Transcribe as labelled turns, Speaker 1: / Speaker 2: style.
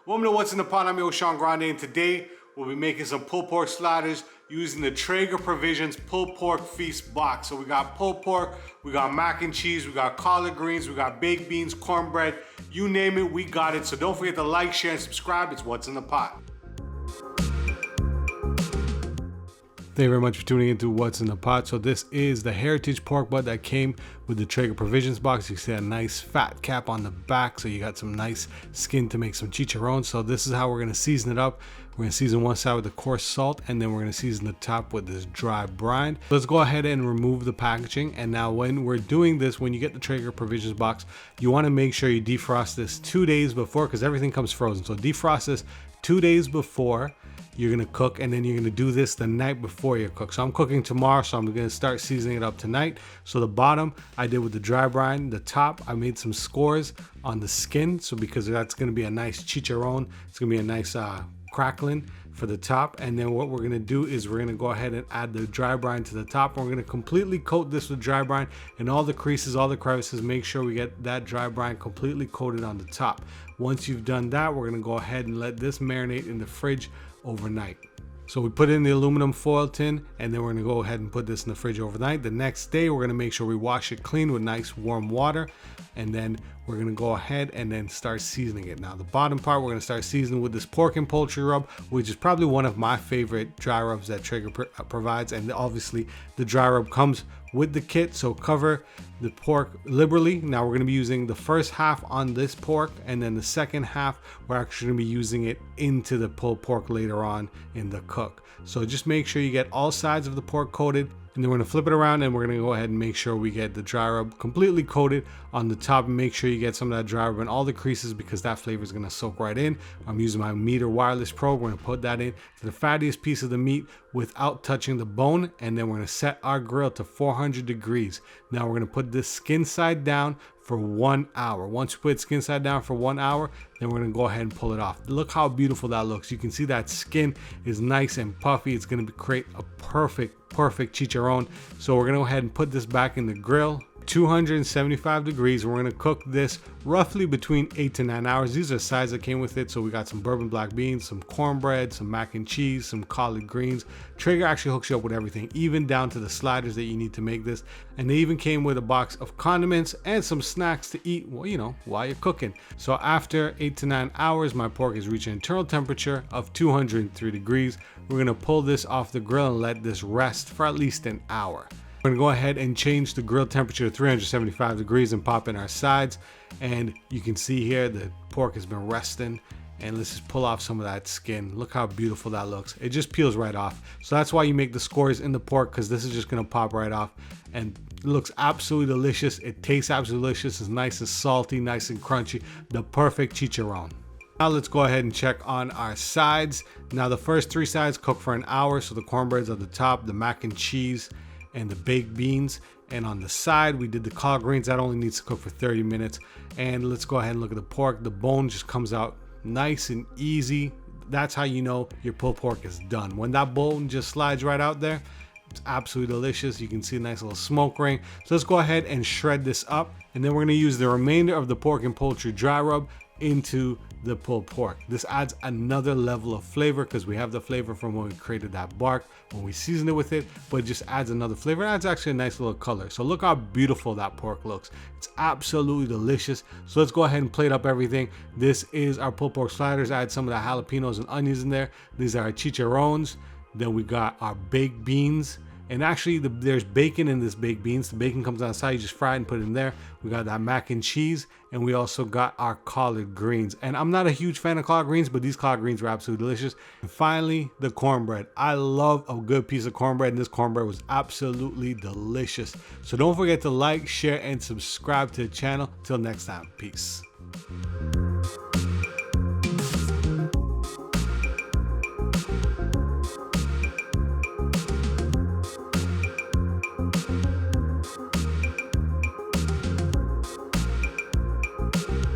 Speaker 1: Welcome to What's in the Pot. I'm your Sean Grande, and today we'll be making some pulled pork sliders using the Traeger Provisions pulled pork feast box. So we got pulled pork, we got mac and cheese, we got collard greens, we got baked beans, cornbread, you name it, we got it. So don't forget to like, share, and subscribe. It's What's in the Pot. Thank you very much for tuning into What's in the Pot. So this is the heritage pork butt that came with the Traeger Provisions box. You see a nice fat cap on the back, so you got some nice skin to make some chicharrones. So this is how we're going to season it up. We're going to season one side with the coarse salt, and then we're going to season the top with this dry brine. Let's go ahead and remove the packaging. And now when we're doing this, when you get the Traeger Provisions box, you want to make sure you defrost this 2 days before, because everything comes frozen. So defrost this 2 days before you're gonna cook, and then you're gonna do this the night before you cook. So I'm cooking tomorrow, so I'm gonna start seasoning it up tonight. So the bottom I did with the dry brine, the top I made some scores on the skin, so because that's gonna be a nice chicharron, it's gonna be a nice crackling for the top. And then what we're gonna do is we're gonna go ahead and add the dry brine to the top, and we're gonna completely coat this with dry brine and all the creases, all the crevices. Make sure we get that dry brine completely coated on the top. Once you've done that, we're gonna go ahead and let this marinate in the fridge overnight. So we put it in the aluminum foil tin, and then we're gonna go ahead and put this in the fridge overnight. The next day, we're gonna make sure we wash it clean with nice warm water, and then we're gonna go ahead and then start seasoning it. Now the bottom part, we're gonna start seasoning with this pork and poultry rub, which is probably one of my favorite dry rubs that Traeger provides. And obviously the dry rub comes with the kit, so cover the pork liberally. Now we're gonna be using the first half on this pork, and then the second half we're actually gonna be using it into the pulled pork later on in the cook. So just make sure you get all sides of the pork coated, and then we're gonna flip it around, and we're gonna go ahead and make sure we get the dry rub completely coated on the top, and make sure you get some of that dry rub in all the creases, because that flavor is gonna soak right in. I'm using my meter wireless probe. We're gonna put that in to the fattiest piece of the meat without touching the bone, and then we're gonna set our grill to 400 degrees. Now we're gonna put this skin side down for 1 hour. Once you put skin side down for 1 hour, then we're gonna go ahead and pull it off. Look how beautiful that looks. You can see that skin is nice and puffy. It's gonna create a perfect chicharron. So we're gonna go ahead and put this back in the grill, 275 degrees. We're gonna cook this roughly between 8 to 9 hours. These are sides that came with it. So we got some bourbon black beans, some cornbread, some mac and cheese, some collard greens. Traeger actually hooks you up with everything, even down to the sliders that you need to make this. And they even came with a box of condiments and some snacks to eat, well, you know, while you're cooking. So after 8 to 9 hours, my pork is reaching internal temperature of 203 degrees. We're gonna pull this off the grill and let this rest for at least an hour. We're gonna go ahead and change the grill temperature to 375 degrees and pop in our sides. And you can see here the pork has been resting, and let's just pull off some of that skin. Look how beautiful that looks. It just peels right off. So that's why you make the scores in the pork, because this is just gonna pop right off, and it looks absolutely delicious. It tastes absolutely delicious. It's nice and salty, nice and crunchy. The perfect chicharron. Now let's go ahead and check on our sides. Now the first 3 sides cook for an hour. So the cornbread's at the top, the mac and cheese, and the baked beans. And on the side, we did the collard greens. That only needs to cook for 30 minutes. And let's go ahead and look at the pork. The bone just comes out nice and easy. That's how you know your pulled pork is done. When that bone just slides right out there, it's absolutely delicious. You can see a nice little smoke ring. So let's go ahead and shred this up. And then we're gonna use the remainder of the pork and poultry dry rub into the pulled pork. This adds another level of flavor, because we have the flavor from when we created that bark, when we seasoned it with it, but it just adds another flavor. It adds actually a nice little color. So look how beautiful that pork looks. It's absolutely delicious. So let's go ahead and plate up everything. This is our pulled pork sliders. I add some of the jalapenos and onions in there. These are our chicharrones. Then we got our baked beans. And actually, there's bacon in this baked beans. The bacon comes on the side, you just fry it and put it in there. We got that mac and cheese, and we also got our collard greens. And I'm not a huge fan of collard greens, but these collard greens were absolutely delicious. And finally, the cornbread. I love a good piece of cornbread, and this cornbread was absolutely delicious. So don't forget to like, share, and subscribe to the channel. Till next time, peace.